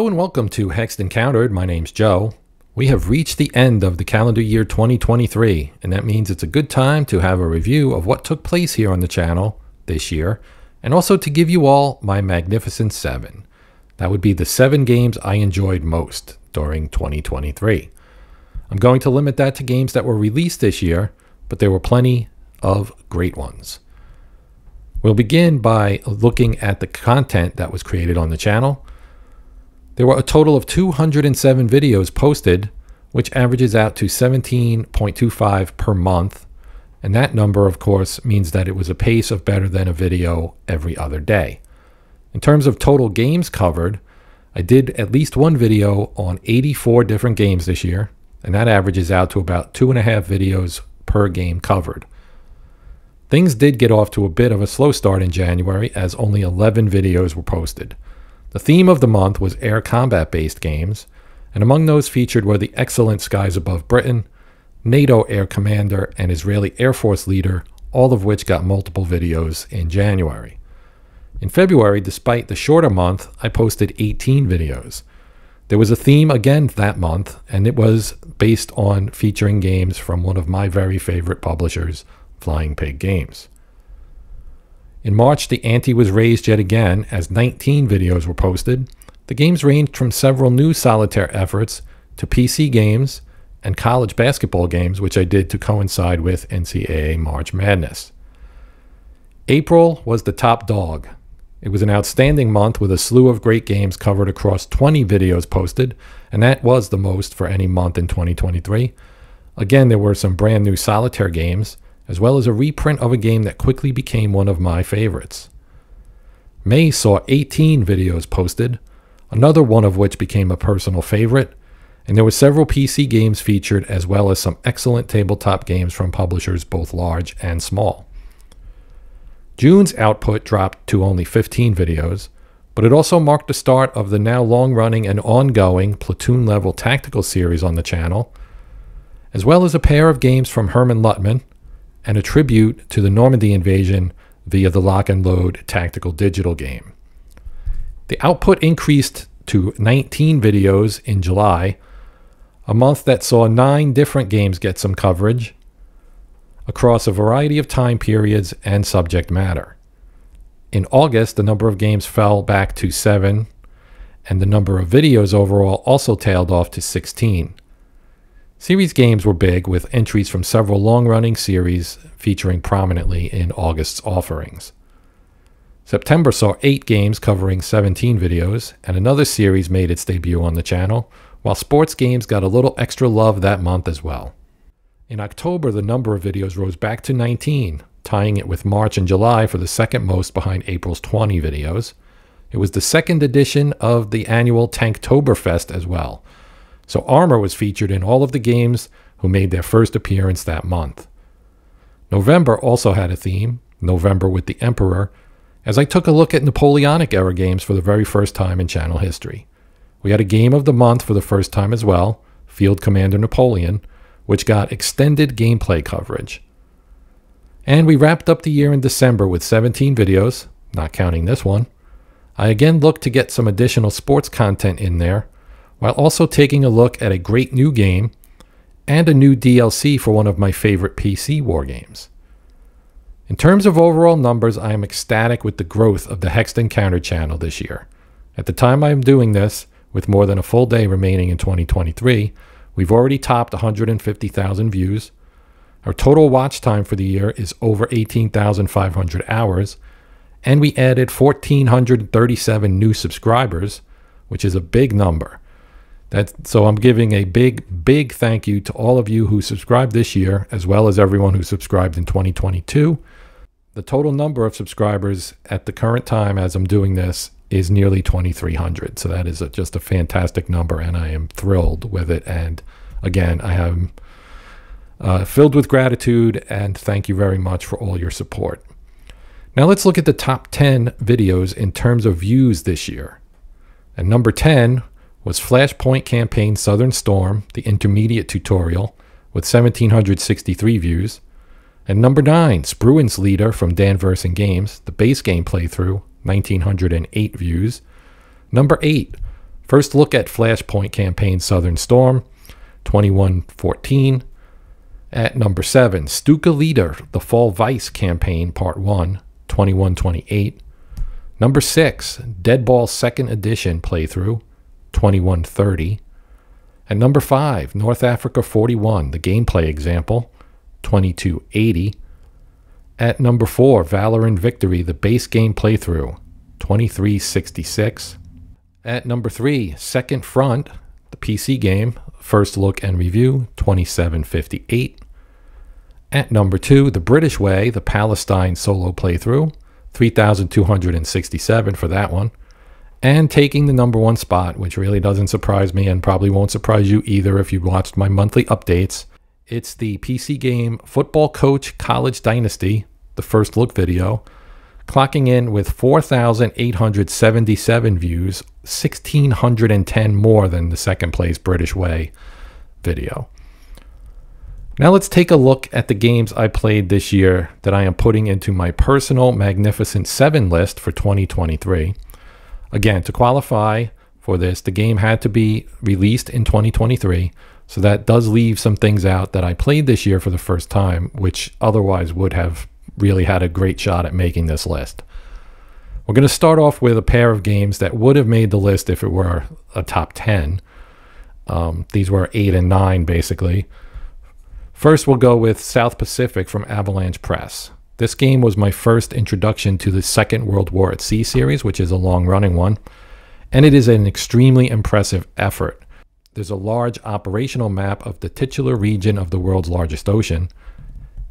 Hello and welcome to Hexed Countered. My name's Joe. We have reached the end of the calendar year 2023, and that means it's a good time to have a review of what took place here on the channel this year, and also to give you all my Magnificent 7. That would be the 7 games I enjoyed most during 2023. I'm going to limit that to games that were released this year, but there were plenty of great ones. We'll begin by looking at the content that was created on the channel. There were a total of 207 videos posted, which averages out to 17.25 per month. And that number, of course, means that it was a pace of better than a video every other day. In terms of total games covered, I did at least one video on 84 different games this year, and that averages out to about 2.5 videos per game covered. Things did get off to a bit of a slow start in January, as only 11 videos were posted. The theme of the month was air combat-based games, and among those featured were the excellent Skies Above Britain, NATO Air Commander, and Israeli Air Force Leader, all of which got multiple videos in January. In February, despite the shorter month, I posted 18 videos. There was a theme again that month, and it was based on featuring games from one of my very favorite publishers, Flying Pig Games. In March, the ante was raised yet again as 19 videos were posted. The games ranged from several new solitaire efforts to PC games and college basketball games, which I did to coincide with NCAA March Madness. April was the top dog. It was an outstanding month with a slew of great games covered across 20 videos posted, and that was the most for any month in 2023. Again, there were some brand new solitaire games, as well as a reprint of a game that quickly became one of my favorites. May saw 18 videos posted, another one of which became a personal favorite, and there were several PC games featured, as well as some excellent tabletop games from publishers both large and small. June's output dropped to only 15 videos, but it also marked the start of the now long-running and ongoing platoon-level tactical series on the channel, as well as a pair of games from Herman Luttman, and a tribute to the Normandy invasion via the Lock and Load tactical digital game. The output increased to 19 videos in July, a month that saw 9 different games get some coverage across a variety of time periods and subject matter. In August, the number of games fell back to 7, and the number of videos overall also tailed off to 16. Series games were big, with entries from several long-running series featuring prominently in August's offerings. September saw 8 games covering 17 videos, and another series made its debut on the channel, while sports games got a little extra love that month as well. In October, the number of videos rose back to 19, tying it with March and July for the second most behind April's 20 videos. It was the second edition of the annual Tanktoberfest as well. So Armor was featured in all of the games who made their first appearance that month. November also had a theme, November with the Emperor, as I took a look at Napoleonic-era games for the very first time in channel history. We had a game of the month for the first time as well, Field Commander Napoleon, which got extended gameplay coverage. And we wrapped up the year in December with 17 videos, not counting this one. I again looked to get some additional sports content in there, while also taking a look at a great new game and a new DLC for one of my favorite PC war games. In terms of overall numbers, I am ecstatic with the growth of the Hexed Countered channel this year. At the time I am doing this, with more than a full day remaining in 2023, we've already topped 150,000 views. Our total watch time for the year is over 18,500 hours, and we added 1,437 new subscribers, which is a big number. So I'm giving a big thank you to all of you who subscribed this year, as well as everyone who subscribed in 2022. The total number of subscribers at the current time as I'm doing this is nearly 2,300. So that is just a fantastic number, and I am thrilled with it. And again, I am filled with gratitude, and thank you very much for all your support. Now let's look at the top 10 videos in terms of views this year. And number 10 was Flashpoint Campaign Southern Storm, the intermediate tutorial, with 1,763 views. And number 9, Spruan's Leader from Danvers Games, the base game playthrough, 1,908 views. Number 8, First look at Flashpoint Campaign Southern Storm, 2114. At number 7, Stuka Leader, The Fall Vice Campaign Part 1, 2128. Number 6, Deadball 2nd Edition Playthrough, 2130. At number 5, North Africa 41, The Gameplay Example, 2280. At number 4, Valor and Victory, The Base Game Playthrough, 2366. At number 3, Second Front, the PC game, First Look and Review, 2758. At number 2, The British Way, the Palestine Solo Playthrough, 3,267 for that one. And taking the number 1 spot, which really doesn't surprise me and probably won't surprise you either if you've watched my monthly updates, it's the PC game Football Coach College Dynasty, the First Look video, clocking in with 4,877 views, 1,610 more than the second place British Way video. Now let's take a look at the games I played this year that I am putting into my personal Magnificent 7 list for 2023. Again, to qualify for this, the game had to be released in 2023, so that does leave some things out that I played this year for the first time, which otherwise would have really had a great shot at making this list. We're going to start off with a pair of games that would have made the list if it were a top 10. These were 8 and 9, basically. First, we'll go with South Pacific from Avalanche Press. This game was my first introduction to the Second World War at Sea series, which is a long-running one, and it is an extremely impressive effort. There's a large operational map of the titular region of the world's largest ocean,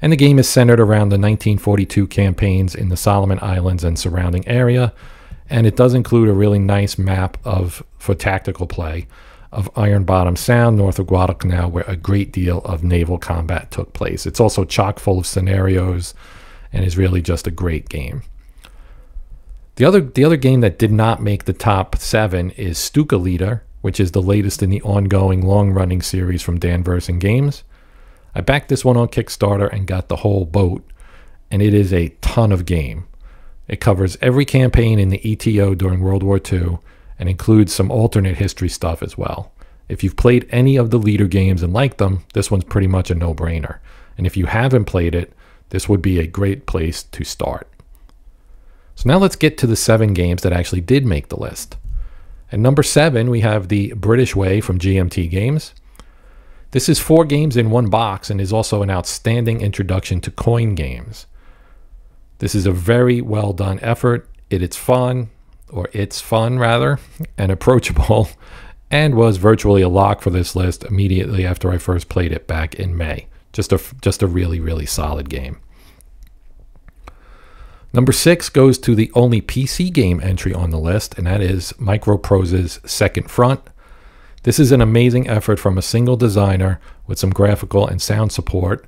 and the game is centered around the 1942 campaigns in the Solomon Islands and surrounding area, and it does include a really nice map for tactical play of Iron Bottom Sound, north of Guadalcanal, where a great deal of naval combat took place. It's also chock full of scenarios and is really just a great game. The other game that did not make the top 7 is Stuka Leader, which is the latest in the ongoing long-running series from Dan Versen Games. I backed this one on Kickstarter and got the whole boat, and it is a ton of game. It covers every campaign in the ETO during World War II and includes some alternate history stuff as well. If you've played any of the Leader games and liked them, this one's pretty much a no-brainer. And if you haven't played it, this would be a great place to start. So now let's get to the 7 games that actually did make the list. At number 7, we have The British Way from GMT Games. This is 4 games in one box and is also an outstanding introduction to coin games. This is a very well done effort. It's fun rather, and approachable, and was virtually a lock for this list immediately after I first played it back in May. Just a really, really solid game. Number 6 goes to the only PC game entry on the list, and that is Microprose's Second Front. This is an amazing effort from a single designer with some graphical and sound support,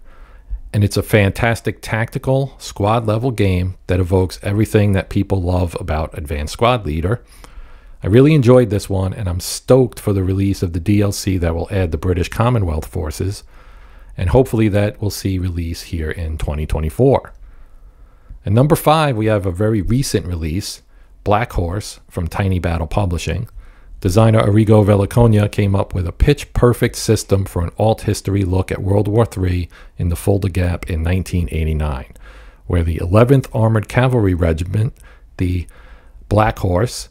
and it's a fantastic tactical squad level game that evokes everything that people love about Advanced Squad Leader. I really enjoyed this one, and I'm stoked for the release of the DLC that will add the British Commonwealth forces, and hopefully that will see release here in 2024. At number 5, we have a very recent release, Black Horse from Tiny Battle Publishing. Designer Arrigo Vellaconia came up with a pitch-perfect system for an alt-history look at World War III in the Fulda Gap in 1989, where the 11th Armored Cavalry Regiment, the Black Horse,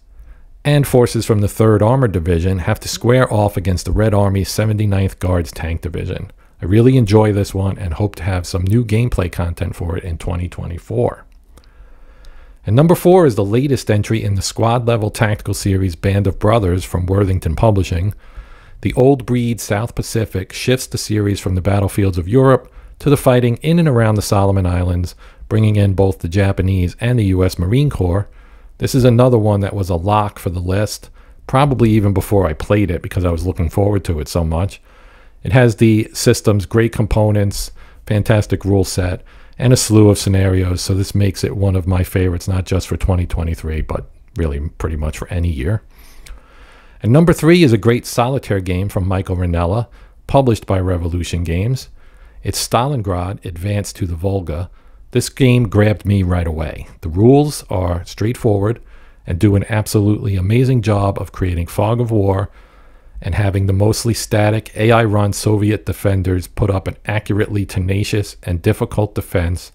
and forces from the 3rd Armored Division have to square off against the Red Army's 79th Guards Tank Division. I really enjoy this one and hope to have some new gameplay content for it in 2024. And number 4 is the latest entry in the squad-level tactical series Band of Brothers from Worthington Publishing. The Old Breed South Pacific shifts the series from the battlefields of Europe to the fighting in and around the Solomon Islands, bringing in both the Japanese and the U.S. Marine Corps. This is another one that was a lock for the list, probably even before I played it because I was looking forward to it so much. It has the system's great components, fantastic rule set, and a slew of scenarios, so this makes it one of my favorites, not just for 2023, but really pretty much for any year. And number 3 is a great solitaire game from Michael Ranella, published by Revolution Games. It's Stalingrad Advanced to the Volga. This game grabbed me right away. The rules are straightforward, and do an absolutely amazing job of creating fog of war and having the mostly static AI-run Soviet defenders put up an accurately tenacious and difficult defense.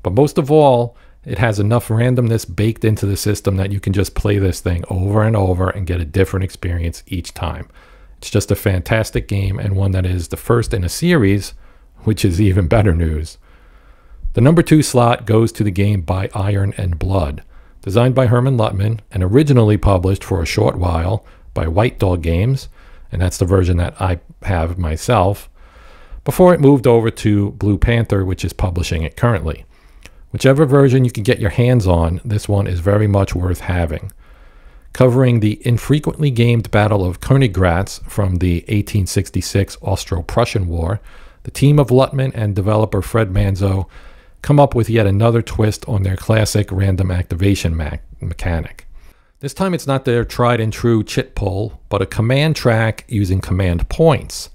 But most of all, it has enough randomness baked into the system that you can just play this thing over and over and get a different experience each time. It's just a fantastic game, and one that is the first in a series, which is even better news. The number 2 slot goes to the game By Iron and Blood, designed by Herman Luttman and originally published for a short while by White Dog Games, and that's the version that I have myself, before it moved over to Blue Panther, which is publishing it currently. Whichever version you can get your hands on, this one is very much worth having. Covering the infrequently gamed Battle of Königgrätz from the 1866 Austro-Prussian War, the team of Luttman and developer Fred Manzo come up with yet another twist on their classic random activation mechanic. This time it's not their tried and true chit pull, but a command track using command points.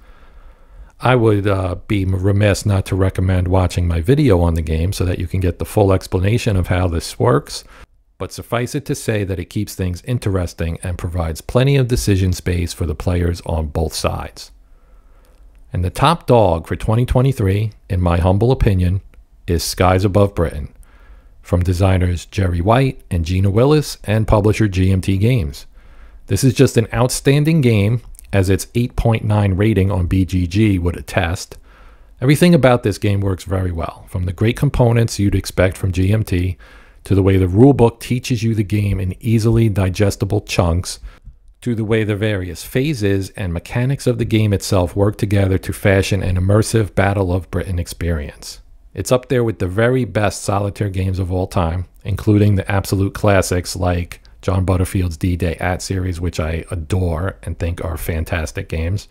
I would be remiss not to recommend watching my video on the game so that you can get the full explanation of how this works, but suffice it to say that it keeps things interesting and provides plenty of decision space for the players on both sides. And the top dog for 2023, in my humble opinion, is Skies Above Britain, from designers Jerry White and Gina Willis and publisher GMT Games. This is just an outstanding game, as its 8.9 rating on BGG would attest. Everything about this game works very well, from the great components you'd expect from GMT, to the way the rulebook teaches you the game in easily digestible chunks, to the way the various phases and mechanics of the game itself work together to fashion an immersive Battle of Britain experience. It's up there with the very best solitaire games of all time, including the absolute classics like John Butterfield's D-Day At series, which I adore and think are fantastic games.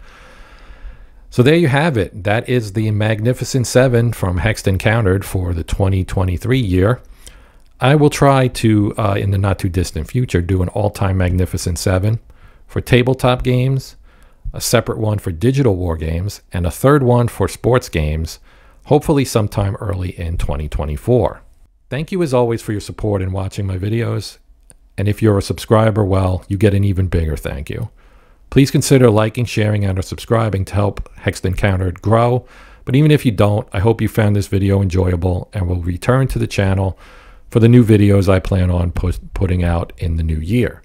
So there you have it. That is the Magnificent 7 from Hexed Countered for the 2023 year. I will try to, in the not too distant future, do an all-time Magnificent 7 for tabletop games, a separate one for digital war games, and a third one for sports games, hopefully sometime early in 2024. Thank you as always for your support in watching my videos. And if you're a subscriber, well, you get an even bigger thank you. Please consider liking, sharing, and or subscribing to help Hexed Countered grow. But even if you don't, I hope you found this video enjoyable and will return to the channel for the new videos I plan on putting out in the new year.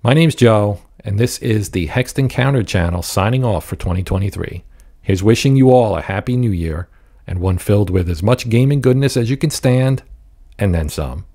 My name's Joe, and this is the Hexed Countered channel signing off for 2023. Here's wishing you all a happy new year, and one filled with as much gaming goodness as you can stand, and then some.